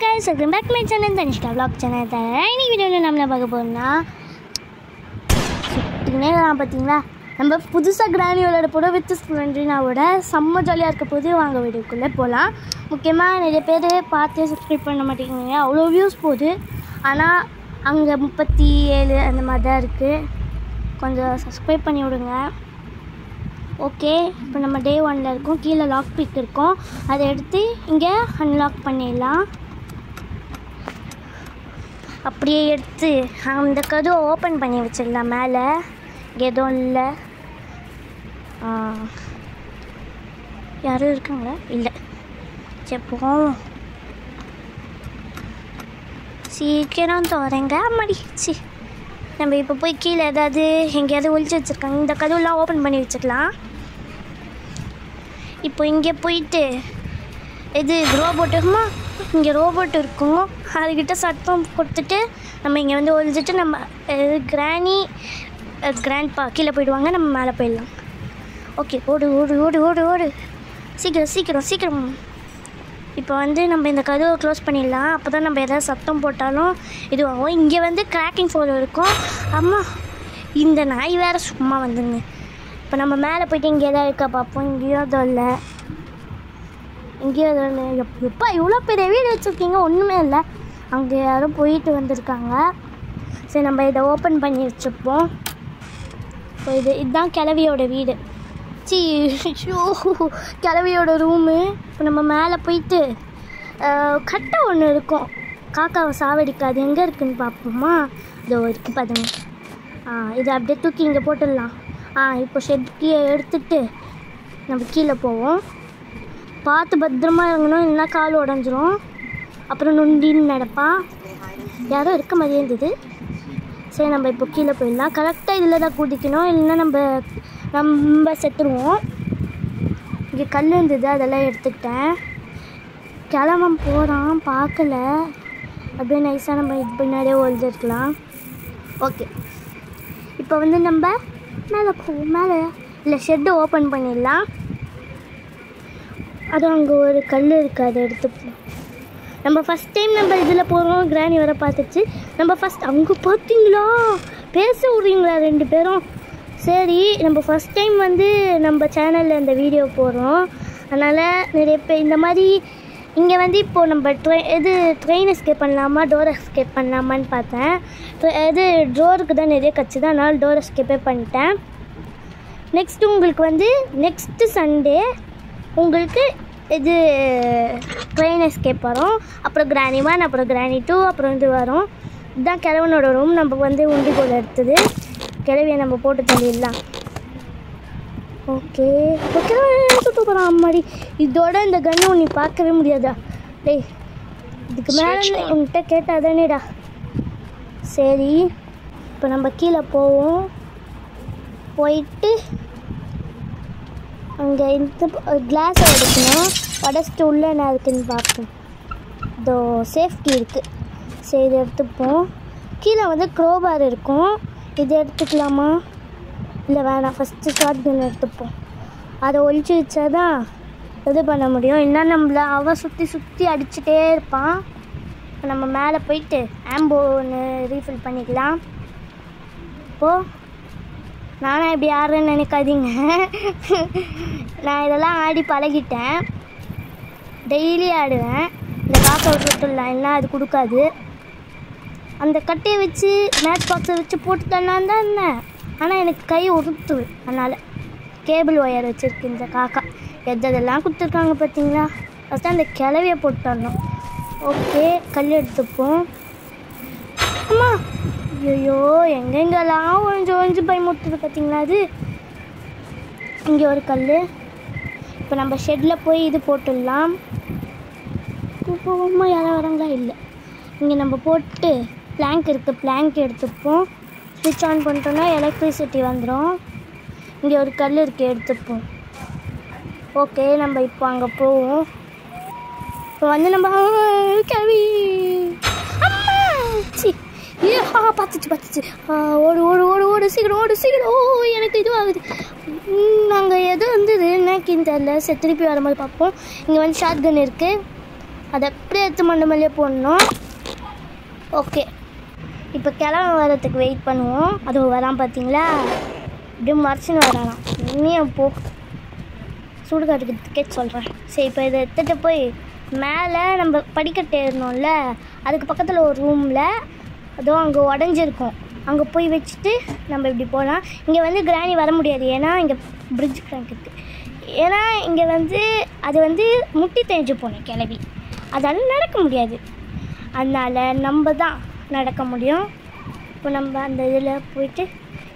guys, welcome back to my channel, Tanishka Vlog channel. இன்னைக்கு வீடியோவில் நம்ம பார்க்க போகிறோம்னா பார்த்தீங்களா நம்ம புதுசாக கிராணி விளையாட போட வித் ஸ்ப்ளெண்டரினாவோட செம்ம ஜாலியாக இருக்க போது வாங்க வீடியோக்குள்ளே போகலாம். முக்கியமாக நிறைய பேர் பார்த்து சப்ஸ்கிரைப் பண்ண மாட்டேங்கிறீங்க, அவ்வளோ வியூஸ் போகுது. ஆனால் அங்கே 37 அந்த மாதிரி தான் இருக்குது. கொஞ்சம் சப்ஸ்கிரைப் பண்ணி விடுங்க. ஓகே, இப்போ நம்ம டே 1ல் இருக்கோம். கீழே லாக் பிக் இருக்கும், அதை எடுத்து இங்கே அன்லாக் பண்ணிடலாம். அப்படியே எடுத்து அந்த கதவை ஓப்பன் பண்ணி வச்சிடலாம். மேலே எதுவும் இல்லை, யாரும் இருக்காங்களா? இல்லை. சரி போவோம், சீக்கிரம் தோறங்க மடிச்சு. நம்ம இப்போ போய் கீழே ஏதாவது எங்கேயாவது ஒழிச்சு வச்சுருக்காங்க, இந்த கதவுலாம் ஓப்பன் பண்ணி வச்சுக்கலாம். இப்போ இங்கே போயிட்டு இது ரோபோட் இருக்குமா, இங்கே ரோபோட் இருக்கும், அதுக்கிட்ட சத்தம் கொடுத்துட்டு நம்ம இங்கே வந்து ஒழிச்சிட்டு நம்ம கிராண்ட்பா கீழே போயிடுவாங்க, நம்ம மேலே போயிடலாம். ஓகே, ஓடு ஓடு ஓடு ஓடு ஓடு, சீக்கிரம் சீக்கிரம் சீக்கிரம். இப்போ வந்து நம்ம இந்த கதவை க்ளோஸ் பண்ணிடலாம். அப்போ தான் நம்ம எதாவது சத்தம் போட்டாலும் இதுவாகும். இங்கே வந்து கிராக்கிங் ஃபோன் இருக்கும். அம்மா, இந்த நாய் வேறு சும்மா வந்துங்க. இப்போ நம்ம மேலே போய்ட்டு இங்கே எதாவது இருக்கா பார்ப்போம். இங்கேயோ அதோ இல்லை, இங்கேயோ அதோ இல்லை. எப்பா இவ்வளோ பெரிய வீடு வச்சுருக்கீங்க, ஒன்றுமே இல்லை. அங்கே யாரும் போயிட்டு வந்திருக்காங்க. சரி, நம்ம இதை ஓப்பன் பண்ணி வச்சுப்போம். இப்போ இதுதான் கிழவியோட வீடு, கிழவியோட ரூமு. இப்போ நம்ம மேலே போயிட்டு கட்டை ஒன்று இருக்கும், காக்காவை சாவடிக்காது, எங்கே இருக்குதுன்னு பார்ப்போமா? இதோ இருக்குது பாருங்க. இதை அப்படியே தூக்கி இங்கே போட்டுடலாம். இப்போ ஷெட்கியை எடுத்துட்டு நம்ம கீழே போவோம். பார்த்து பத்திரமா இறங்கணும், இல்லைன்னா கால் உடஞ்சிரும், அப்புறம் நொண்டின்னு நடப்பான். யாரும் இருக்க மாதிரியே இருந்தது. சரி, நம்ம இப்போ கீழே போயிடலாம். கரெக்டாக இதில் தான் குதிக்கணும், இல்லைன்னா நம்ம செத்துருவோம். இங்கே கல் இருந்தது, அதெல்லாம் எடுத்துக்கிட்டேன். கிளம்பம் போகிறான், பார்க்கல, அப்படியே நைஸாக நம்ம இது பின்னாடியே ஒழிஞ்சிருக்கலாம். ஓகே, இப்போ வந்து நம்ம மேலே போவோம். மேலே இல்லை, ஷெட்டு ஓப்பன் பண்ணிடலாம். அதுவும் அங்கே ஒரு கல் இருக்குது, அதை எடுத்துப்போம். நம்ம ஃபஸ்ட் டைம் நம்ம இதில் போகிறோம், கிராணி வர பார்த்துச்சு. நம்ம ஃபஸ்ட் அங்கே பார்த்தீங்களா, பேச விட்றீங்களா 2 பேரும்? சரி, நம்ம ஃபஸ்ட் டைம் வந்து நம்ம சேனலில் இந்த வீடியோ போடுறோம், அதனால் நிறைய பேர் இந்த மாதிரி இங்கே வந்து இப்போது நம்ம ட்ரெயின் எஸ்கேப் பண்ணலாமா, டோர் எஸ்கேப் பண்ணலாமான்னு பார்த்தேன். டோருக்கு தான் நிறைய கட்சி தான், அதனால் டோர் எஸ்கேப்பே பண்ணிட்டேன். நெக்ஸ்ட்டு உங்களுக்கு வந்து நெக்ஸ்ட்டு சண்டே உங்களுக்கு ட்ரெயின் எஸ்கேப் வரும், அப்புறம் கிராணி 1, அப்புறம் கிராணி 2, அப்புறம் இது வரும். இதுதான் கிழவனோட ரூம். நம்ம வந்து உண்டிகோல் எடுத்தது, கிழவியை நம்ம போட்டு தள்ளிடலாம். ஓகே, சூப்பராக அம்மாடி. இதோட இந்த கன்னு நீ பார்க்கவே முடியாதா? டேய், இதுக்கு மேலே உன்கிட்ட கேட்டாதானேடா. சரி, இப்போ நம்ம கீழே போவோம். போயிட்டு அங்கே இந்த கிளாஸை உடைக்கணும், உடச்சிட்டு உள்ளே என்ன இருக்குதுன்னு பார்ப்போம். இதோ சேஃப்டி இருக்குது. சரி, இதை எடுத்துப்போம். கீழே வந்து க்ரோபார் இருக்கும், இதை எடுத்துக்கலாமா? இல்லை வேணாம், ஃபஸ்ட்டு ஷார்ட் கன் எடுத்துப்போம். அதை ஒழிச்சு வச்சா தான் இது பண்ண முடியும், இல்லைன்னா நம்மளை அவன் சுற்றி சுற்றி அடிச்சுட்டே இருப்பான். இப்போ நம்ம மேலே போயிட்டு ஆம்போ ஒன்று ரீஃபில் பண்ணிக்கலாம். இப்போது நானும் இப்படி ஆடுறேன்னு நினைக்காதீங்க, நான் இதெல்லாம் ஆடி பழகிட்டேன், டெய்லி ஆடுவேன். இந்த காக்கை விட்டுடலாம், இல்லைன்னா அது கொடுக்காது. அந்த கட்டையை வச்சு மேட்ச் பாக்ஸை வச்சு போட்டுட்டேன்னான் தான் இருந்தேன், ஆனால் எனக்கு கை உறுத்துது. அதனால் கேபிள் ஒயர் வச்சுருக்கு இந்த காக்கா. எதெல்லாம் கொடுத்துருக்காங்க பார்த்தீங்களா? ஃபஸ்ட்டு அந்த கிளவியை போட்டுடணும். ஓகே, கல் எடுத்துப்போம். அம்மா, ஐயோ, எங்கெங்கெல்லாம் ஒழிஞ்சு பயமுறுத்துது பார்த்தீங்களா? அது இங்கே ஒரு கல். இப்போ நம்ம ஷெட்டில் போய் இது போட்டுடலாம். போவோமா? யாரும் வராங்களா? இல்லை. இங்கே நம்ம போட்டு பிளாங்க் இருக்குது, பிளாங்க் எடுத்துப்போம். ஸ்விட்ச் ஆன் பண்ணிட்டோன்னா எலக்ட்ரிசிட்டி வந்துடும். இங்கே ஒரு கல் இருக்குது, எடுத்துப்போம். ஓகே, நம்ம இப்போ அங்கே போவோம். இப்போ வந்து நம்ம கிளவி பார்த்துச்சு. ஓடு ஓடு ஓடு ஓடு, சீக்கிரம் ஓடு சீக்கிரம். எனக்கு இதுவாகுது. நாங்கள் எது வந்தது என்னக்குன்னு தெரில. சரி, திருப்பி வரும்போது பார்ப்போம். இங்கே வந்து ஷார்ட் கன் இருக்குது, அதை அப்படியே எடுத்து மண்டை மேலேயே போடணும். ஓகே, இப்போ கிளம்ப வரத்துக்கு வெயிட் பண்ணுவோம். அது வரான் பார்த்தீங்களா, அப்படியே மறைச்சின்னு வரானா. இன்னும் போ சுடுகாட்டுக்கு டிக்கெட் சொல்கிறேன். சரி, இப்போ இதை எடுத்துகிட்டு போய் மேலே நம்ம படிக்கட்டு ஏறணும்ல, அதுக்கு பக்கத்தில் ஒரு ரூமில் அதோ அங்கே உடஞ்சிருக்கும், அங்கே போய் வச்சுட்டு நம்ம இப்படி போகலாம். இங்கே வந்து கிராணி வர முடியாது, ஏன்னா இங்கே பிரிட்ஜ் கிராங்க் இருக்குது. ஏன்னா இங்கே வந்து அது வந்து முட்டி தேஞ்சு போனேன் கிளவி, அதெல்லாம் நடக்க முடியாது. அதனால் நம்ம தான் நடக்க முடியும். இப்போ நம்ம அந்த இதில் போயிட்டு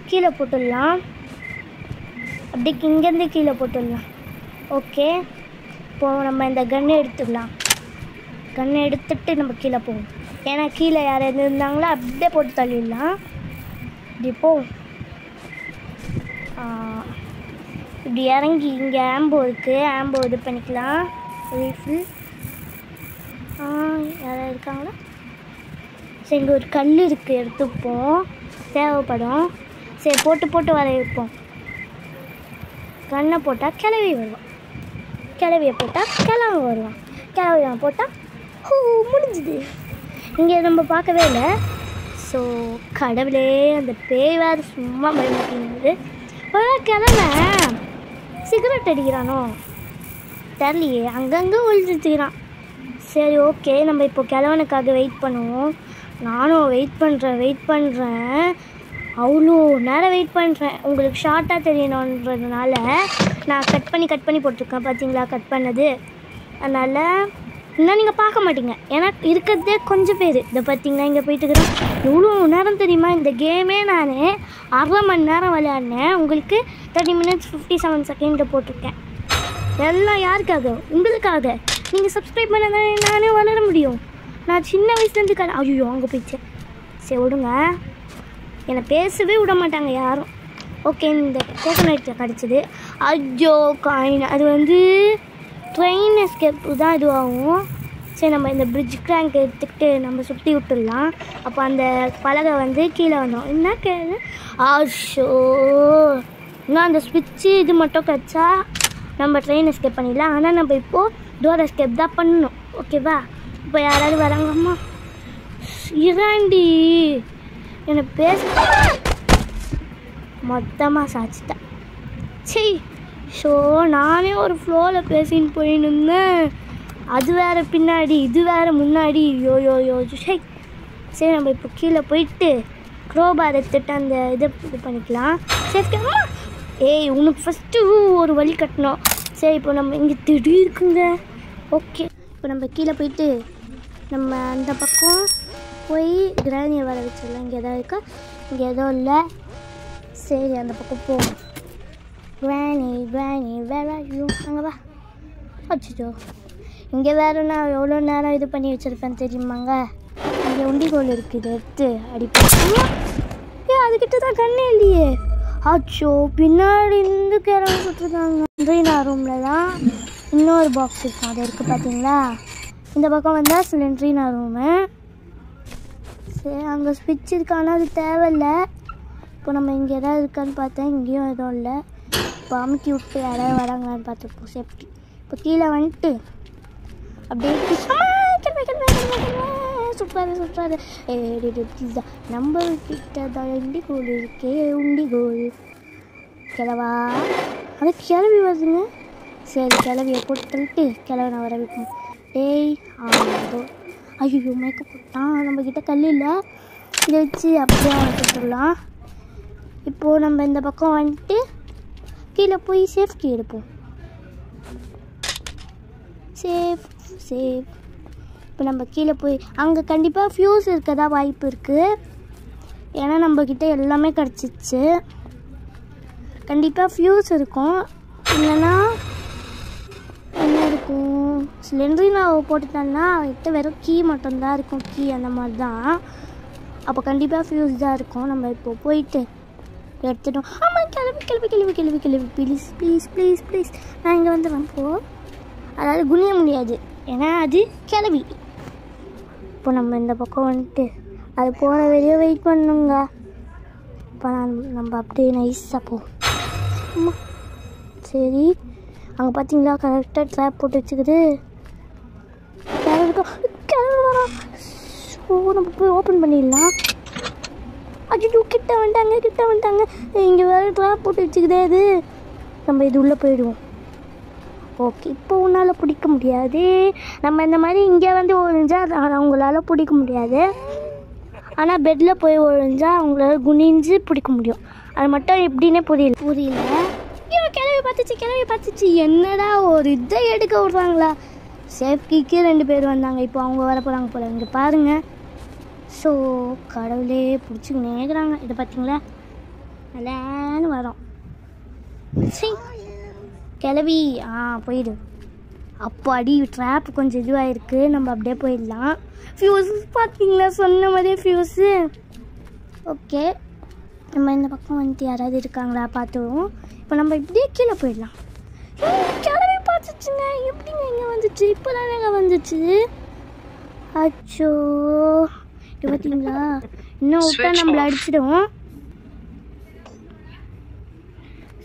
கீழே போட்டுடலாம். அப்படி இங்கேருந்து கீழே போட்டுடலாம். ஓகே, இப்போது நம்ம இந்த கன்னை எடுத்துடலாம். கன்னை எடுத்துட்டு நம்ம கீழே போவோம். ஏன்னா கீழே யார் எது இருந்தாங்களோ அப்படியே போட்டு தள்ளிடலாம். இப்படி போ, இப்படி இறங்கி இங்கே ஆம்போ இருக்குது, ஆம்போ இது பண்ணிக்கலாம். ரீஃபில் யாராவது இருக்காங்களா? சரி, இங்கே ஒரு கல் இருக்குது, எடுத்துப்போம், தேவைப்படும். சரி, போட்டு வர வைப்போம். கண்ணை போட்டால் கிளவி வருவான், கிளவியை போட்டால் கிளவி வருவான், கிளவியை போட்டால் முடிஞ்சுது. இங்கே நம்ம பார்க்கவே இல்லை. ஸோ கடவுளே, அந்த பேய் வேறு சும்மா பயன்படுத்தினது. கிளம்ப சிகரெட் அடிக்கிறானோ தெரியலையே, அங்கங்கே ஒழிச்சுக்கிறான். சரி, ஓகே, நம்ம இப்போ கிழவனுக்காக வெயிட் பண்ணுவோம். நானும் வெயிட் பண்ணுறேன், அவ்வளோ நேரம் வெயிட் பண்ணுறேன். உங்களுக்கு ஷார்ட்டாக தெரியணுன்றதுனால நான் கட் பண்ணி போட்டிருக்கேன். பார்த்தீங்களா கட் பண்ணது? அதனால் இன்னும் நீங்கள் பார்க்க மாட்டீங்க, ஏன்னா இருக்கிறதே கொஞ்சம் பேர். இதை பார்த்தீங்களா, இங்கே போயிட்டுக்கிறேன். எவ்வளோ நேரம் தெரியுமா இந்த கேமே? நான் 1/2 மணி நேரம் விளையாடினேன். உங்களுக்கு 30 minutes 57 seconds போட்டிருக்கேன். எல்லாம் யாருக்காக? உங்களுக்காக. நீங்கள் சப்ஸ்கிரைப் பண்ண நானே வளர முடியும். நான் சின்ன வயசுலேருந்து ஐயோ அங்கே போயிடுச்சேன். சரி விடுங்க, என்னை பேசவே விட மாட்டாங்க யாரும். ஓகே, இந்த கோகோனட் கிடச்சிது. ஐயோ காயின், அது வந்து ட்ரெயின் எஸ்கேப் தான் இதுவாகும். சரி, நம்ம இந்த பிரிட்ஜ் கிராங்க் எடுத்துக்கிட்டு நம்ம சுற்றி விட்டுடலாம். அப்போ அந்த பலகை வந்து கீழே வந்துடும். என்ன கேளு, ஆஷோ இன்னும் அந்த ஸ்விட்சு இது மட்டும் கிடச்சா நம்ம ட்ரெயின் எஸ்கேப் பண்ணிடலாம். ஆனால் நம்ம இப்போது டோர் எஸ்கேப் தான் பண்ணணும். ஓகேவா? இப்போ யாராவது வராங்கம்மா? இராண்டி என்னை பேச மொத்தமாக சாச்சிட்டேன். சரி, ஸோ நானே ஒரு ஃப்ளோவில் பேசின்னு போயின்னு இருந்தேன். அது வேறு பின்னாடி, இது வேறு முன்னாடி. யோ சரி, நம்ம இப்போ கீழே போயிட்டு க்ரோபார் எடுத்துட்டு அந்த இது பண்ணிக்கலாம். சரி, ஏய் உனக்கு ஃபஸ்ட்டு ஒரு வழி கட்டணும். சரி, இப்போ நம்ம இங்கே திடீர்க்குங்க. ஓகே, இப்போ நம்ம கீழே போயிட்டு நம்ம அந்த பக்கம் போய் கிராணியை வர வச்சிடலாம். இங்கே எதாவது இருக்கா? இங்கே எதுவும் இல்லை. சரி, அந்த பக்கம் போவோம். கிராணி வேற ஐயோ அங்கே வா. வச்சுட்டோ, இங்கே வேறு நான் எவ்வளோ நேரம் இது பண்ணி வச்சுருப்பேன் தெரியுமாங்க. இங்கே உண்டிகோல் இருக்குது, எடுத்து அடிப்பேன். அதுக்கிட்ட தான் கண்ணே இல்லையே. அச்சோ, பின்னாடி இருந்து கிளம்பி விட்டுருக்காங்க. ட்ரீனா ரூமில் தான் இன்னொரு பாக்ஸ் இருக்கும், அது இருக்குது பார்த்தீங்களா. இந்த பக்கம் வந்தால் சிலிண்ட்ரீனா ரூமு. சரி, அங்கே ஸ்விட்ச் இருக்கு, ஆனால் அது தேவையில்லை. இப்போ நம்ம இங்கே எதாவது இருக்கான்னு பார்த்தேன், இங்கேயும் எதுவும் இல்லை. இப்போ அமுக்கி விட்டு யாராவது வராங்களான்னு பார்த்துப்போம், சேஃப்டி. இப்போ கீழே வந்துட்டு அப்படியே சூப்பர் நம்ம கிட்ட தான் உண்டிகோல் இருக்கே, உண்டிகோல் கிளவா. அது கிளவி வருதுங்க. சரி, கிளவியை போட்டு தள்ளிட்டு கிளவனை வர வைப்போம். டேய் ஆதோ, ஐயோ மேக்கப் போட்டான். நம்மக்கிட்ட கல் இல்லை, இதை வச்சு அப்படியே வச்சுட்டுலாம். இப்போது நம்ம இந்த பக்கம் வந்துட்டு கீழே போய் சேஃப்டி எடுப்போம். சேஃப் இப்போ நம்ம கீழே போய் அங்கே கண்டிப்பாக ஃப்யூஸ் இருக்கதா வாய்ப்பு இருக்குது. ஏன்னா நம்மக்கிட்ட எல்லாமே கிடச்சிச்சு. கண்டிப்பாக ஃப்யூஸ் இருக்கும், இல்லைன்னா என்ன இருக்கும், சிலிண்டரில் போட்டுட்டோன்னா அவர்கிட்ட வெறும் கீ மட்டும்தான் இருக்கும், கீ அந்த மாதிரி தான். அப்போ கண்டிப்பாக ஃப்யூஸ் தான் இருக்கும். நம்ம இப்போது போயிட்டு எடுத்துட்டோம். ஆமாம், கிளவி ப்ளீஸ் நான் இங்கே வந்துடுறேன். அதாவது குனிய முடியாது, ஏன்னா அது கிளவி. இப்போ நம்ம இந்த பக்கம் வந்துட்டு அது போகிற வரையும் வெயிட் பண்ணுங்க. இப்போ நம்ம அப்படியே நைஸாக போவோம். சரி, அங்கே பார்த்தீங்களா கரெக்டாக ட்ராப் போட்டு வச்சுக்குது. நம்ம போய் ஓப்பன் பண்ணிடலாம். ஐயோ கிட்ட வந்துட்டாங்க. இங்கே வேறு ட்ராப் போட்டு வச்சுக்கிதே இது. நம்ம இது உள்ளே போயிடுவோம். ஓகே, இப்போ உன்னால் பிடிக்க முடியாது. நம்ம இந்த மாதிரி இங்கே வந்து ஒழிஞ்சால் அவங்களால பிடிக்க முடியாது. ஆனால் பெட்டில் போய் ஒழிஞ்சால் அவங்களால குனிஞ்சு பிடிக்க முடியும். அது மட்டும் எப்படின்னே புரியல. ஐயோ கிளவி பார்த்துச்சு. என்னடா ஒரு இதை எடுக்க விட்றாங்களா? சேஃப்டிக்கு 2 பேர் வந்தாங்க. இப்போ அவங்க வர போகிறாங்க போல. இங்கே பாருங்கள். ஸோ கடவுளே பிடிச்சிக்கினே இருக்கிறாங்க. இதை பார்த்தீங்களா? நல்லான்னு வரோம். சரி கிளவி போயிடு. அப்போ அடி ட்ராப் கொஞ்சம் இதுவாக இருக்குது. நம்ம அப்படியே போயிடலாம். ஃபியூஸ் பார்த்தீங்களா? சொன்ன மாதிரியே ஃபியூஸு. ஓகே, நம்ம இந்த பக்கம் வந்துட்டு யாராவது இருக்காங்களா பார்த்துருவோம். இப்போ நம்ம இப்படியே கீழே போயிடலாம். கிளவி பார்த்துச்சுங்க. எப்படிங்க இங்கே வந்துச்சு? இப்போ தானேங்க வந்துச்சு. அச்சோ, இது பார்த்தீங்களா? இன்னும் விட்டா நம்மளை அடிச்சிடுவோம்.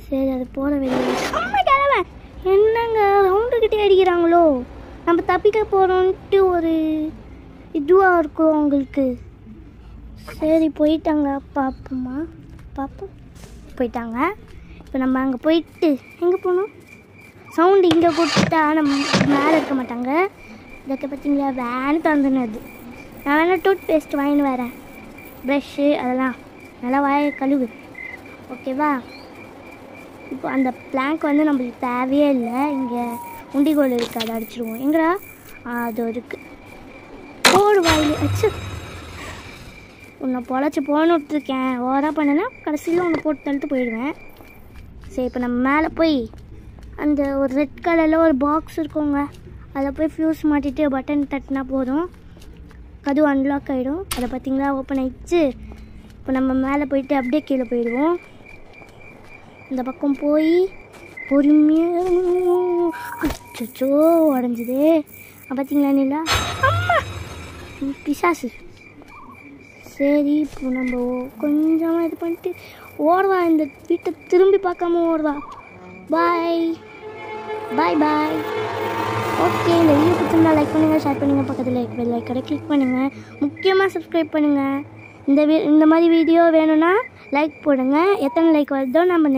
சரி, அது போகிற வெளியே. கிளவ என்னங்க ரவுண்டுக்கிட்டே அடிக்கிறாங்களோ? நம்ம தப்பிக்க போகிறோன்ட்டு ஒரு இதுவாக இருக்கும் அவங்களுக்கு. சரி போயிட்டாங்க. பார்ப்போம். போயிட்டாங்க. இப்போ நம்ம அங்கே போயிட்டு எங்கே போகணும்? சவுண்டு இங்கே கொடுத்துட்டா நம்ம மேலே இருக்க மாட்டாங்க. இதுக்கு பார்த்தீங்களா? வேன் தந்துனது. நான் வேணால் டூத் பேஸ்ட் வாங்கின்னு வரேன். ப்ரஷ்ஷு அதெல்லாம் நல்லா வாய கழுவு. ஓகேவா? இப்போ அந்த பிளாங்க் வந்து நம்மளுக்கு தேவையே இல்லை. இங்கே உண்டிகோல் இருக்குது, அதை அடிச்சிடுவோம். எங்கடா? அது இருக்குது. போடு வாயில். அச்சு, உன்னை பொழைச்சி போகணுட்ருக்கேன். ஓவராக பண்ணனா கடைசியில் உன்னை போட்டு தள்ளிட்டு போயிடுவேன். சரி, இப்போ நம்ம மேலே போய் அந்த ஒரு ரெட் கலரில் ஒரு பாக்ஸ் இருக்குங்க. அதில் போய் ஃபியூஸ் மாட்டிட்டு பட்டன் தட்டினா போதும். கதவு அன்லாக் ஆகிடும். அதை பார்த்தீங்களா? ஓப்பன் ஆகிடுச்சு. இப்போ நம்ம மேலே போயிட்டு அப்படியே கீழே போயிடுவோம். இந்த பக்கம் போய் பொறுமையாக. அச்சோ உடஞ்சிது. பார்த்தீங்களா நீலா? அம்மா பிசாசு. சரி, இப்போ நம்ம கொஞ்சமாக இது பண்ணிட்டு ஓடுவா. இந்த வீட்டை திரும்பி பார்க்காம ஓடுவா. பாய். ஓகே, இந்த வீடியோ பிடிச்சிருந்தா லைக் பண்ணுங்கள், ஷேர் பண்ணுங்கள், பக்கத்தில் பெல் ஐக்கனை கிளிக் பண்ணுங்கள். முக்கியமாக சப்ஸ்கிரைப் பண்ணுங்கள். இந்த மாதிரி வீடியோ வேணும்னா லைக் போடுங்க. எத்தனை லைக் வருதோ நம்ம